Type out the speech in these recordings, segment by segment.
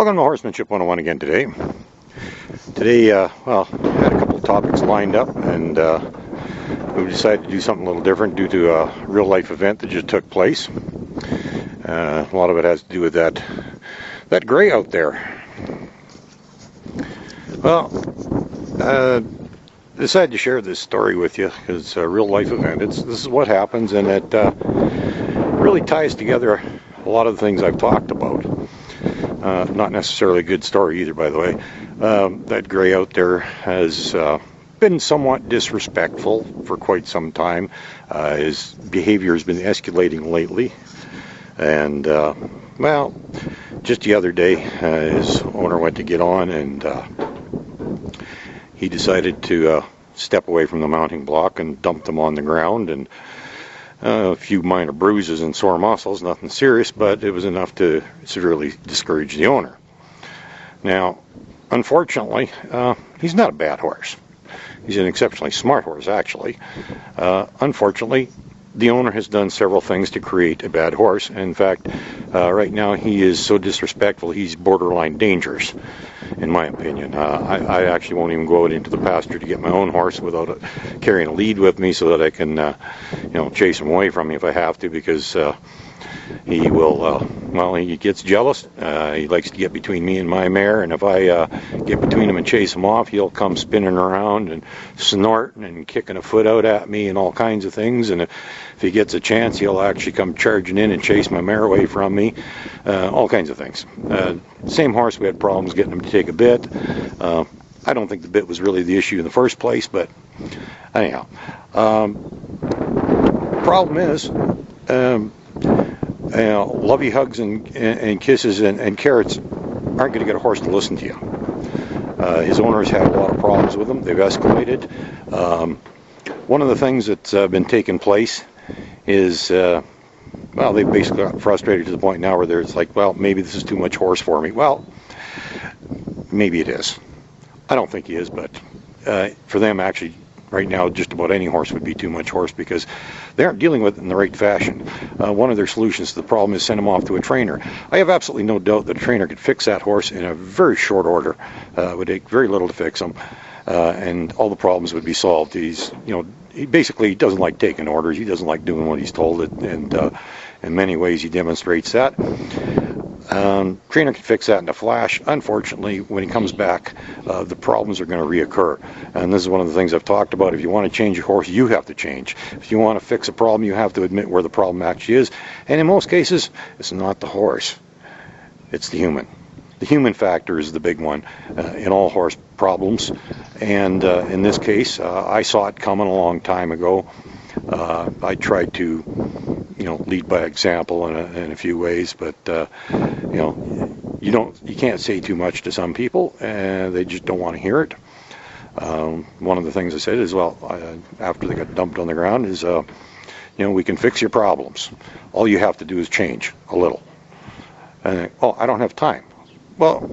Welcome to Horsemanship 101 again today. Today, well, I had a couple of topics lined up, and we decided to do something a little different due to a real-life event that just took place. A lot of it has to do with that gray out there. Well, I decided to share this story with you because it's a real-life event. This is what happens, and it really ties together a lot of the things I've talked about. Not necessarily a good story either, by the way. That gray out there has been somewhat disrespectful for quite some time. His behavior has been escalating lately. And, well, just the other day, his owner went to get on, and he decided to step away from the mounting block and dump them on the ground, and a few minor bruises and sore muscles, nothing serious, but it was enough to severely discourage the owner. Now, unfortunately, he's not a bad horse. He's an exceptionally smart horse, actually. Unfortunately, the owner has done several things to create a bad horse. In fact, right now he is so disrespectful, he's borderline dangerous, in my opinion. I actually won't even go out into the pasture to get my own horse without carrying a lead with me so that I can, chase him away from me if I have to, because he will, well, he gets jealous. He likes to get between me and my mare, and if I get between him and chase him off, he'll come spinning around and snorting and kicking a foot out at me and all kinds of things. And if he gets a chance, he'll actually come charging in and chase my mare away from me. All kinds of things. Same horse, we had problems getting him to take a bit. I don't think the bit was really the issue in the first place, but anyhow. Problem is, lovey hugs and kisses and carrots aren't going to get a horse to listen to you. His owner's had a lot of problems with him. They've escalated. One of the things that's been taking place is, well, they've basically got frustrated to the point now where there's like, well, maybe this is too much horse for me. Well, maybe it is. I don't think he is, but for them, actually, right now, just about any horse would be too much horse because they aren't dealing with it in the right fashion. One of their solutions to the problem is send him off to a trainer. I have absolutely no doubt that a trainer could fix that horse in a very short order. It would take very little to fix him, and all the problems would be solved. He basically doesn't like taking orders. He doesn't like doing what he's told, and in many ways he demonstrates that. Trainer can fix that in a flash. Unfortunately, when he comes back, the problems are going to reoccur. And this is one of the things I've talked about. If you want to change your horse, you have to change. If you want to fix a problem, you have to admit where the problem actually is. And in most cases, it's not the horse. It's the human. The human factor is the big one in all horse problems. And in this case, I saw it coming a long time ago. I tried to lead by example in a few ways, but you can't say too much to some people, and they just don't want to hear it. One of the things I said is, well, after they got dumped on the ground, is we can fix your problems. All you have to do is change a little. And I don't have time. Well,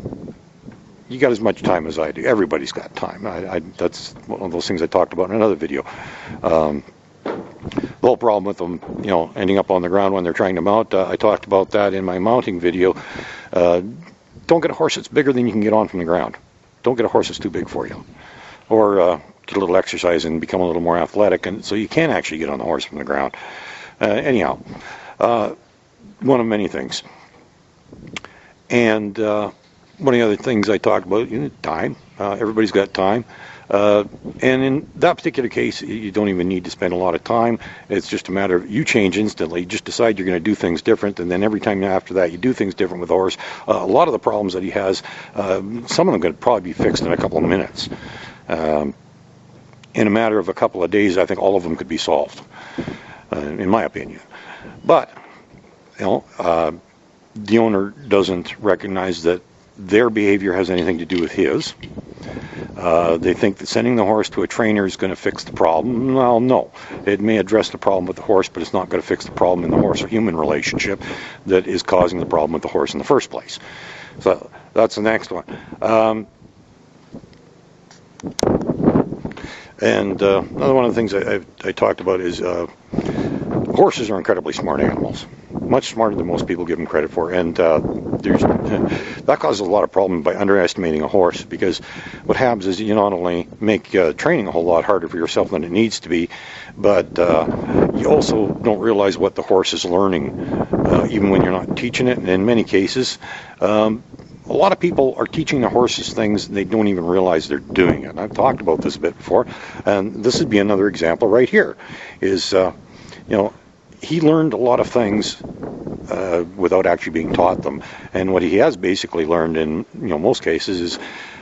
you got as much time as I do. Everybody's got time. That's one of those things I talked about in another video. The whole problem with them, ending up on the ground when they're trying to mount, I talked about that in my mounting video. Don't get a horse that's bigger than you can get on from the ground. Don't get a horse that's too big for you. Or get a little exercise and become a little more athletic, and so you can actually get on the horse from the ground. Anyhow, one of many things. And one of the other things I talked about, time. Everybody's got time. And in that particular case, you don't even need to spend a lot of time. It's just a matter of you change instantly. You just decide you're going to do things different, and then every time after that you do things different with the horse. A lot of the problems that he has, some of them could probably be fixed in a couple of minutes. In a matter of a couple of days, I think all of them could be solved, in my opinion. But, the owner doesn't recognize that their behavior has anything to do with his. They think that sending the horse to a trainer is going to fix the problem. Well, no. It may address the problem with the horse, but it's not going to fix the problem in the horse-human relationship that is causing the problem with the horse in the first place. So that's the next one. And another one of the things I talked about is horses are incredibly smart animals. much smarter than most people give him credit for, and that causes a lot of problem by underestimating a horse, because what happens is you not only make training a whole lot harder for yourself than it needs to be, but you also don't realize what the horse is learning, even when you're not teaching it. And in many cases, a lot of people are teaching their horses things they don't even realize they're doing it. And I've talked about this a bit before, and this would be another example right here. Is he learned a lot of things without actually being taught them, and what he has basically learned in most cases is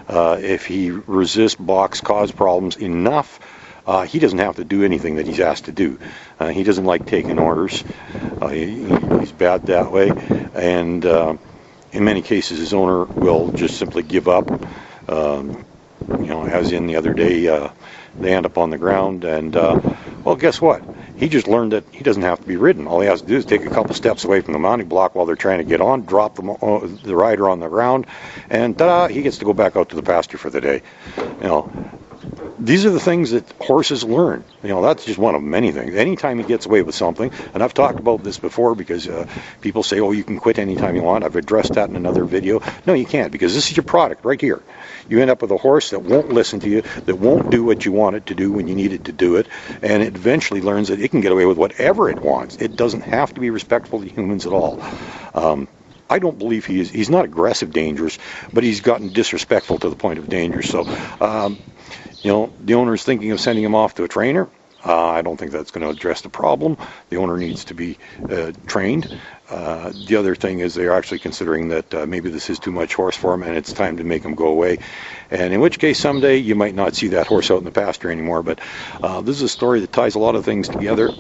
if he resists, balks, cause problems enough, he doesn't have to do anything that he's asked to do. He doesn't like taking orders. He's bad that way, and in many cases his owner will just simply give up. As in the other day, they end up on the ground, and well, guess what? He just learned that he doesn't have to be ridden. All he has to do is take a couple steps away from the mounting block while they're trying to get on, drop the rider on the ground, and ta-da, he gets to go back out to the pasture for the day. These are the things that horses learn. That's just one of many things. Anytime he gets away with something, and I've talked about this before, because people say, oh, you can quit anytime you want. I've addressed that in another video. No, you can't, because this is your product right here. You end up with a horse that won't listen to you, that won't do what you want it to do when you need it to do it, and it eventually learns that it can get away with whatever it wants. It doesn't have to be respectful to humans at all. I don't believe he's not aggressive dangerous, but he's gotten disrespectful to the point of danger. So, the owner is thinking of sending him off to a trainer. I don't think that's going to address the problem. The owner needs to be trained. The other thing is they're actually considering that maybe this is too much horse for him and it's time to make him go away. And in which case someday you might not see that horse out in the pasture anymore. But this is a story that ties a lot of things together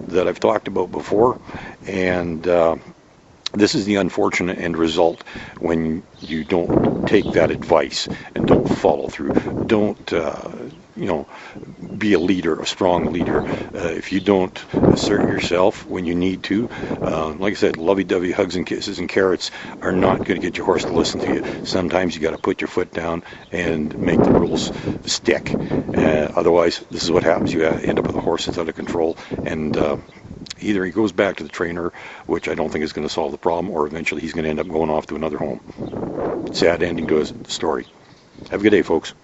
that I've talked about before. And this is the unfortunate end result when you don't take that advice and don't follow through. Don't, be a leader, a strong leader. If you don't assert yourself when you need to, like I said, lovey-dovey hugs and kisses and carrots are not going to get your horse to listen to you. Sometimes you got to put your foot down and make the rules stick. Otherwise, this is what happens. You end up with a horse that's out of control, and either he goes back to the trainer, which I don't think is going to solve the problem, or eventually he's going to end up going off to another home. Sad ending to his story. Have a good day, folks.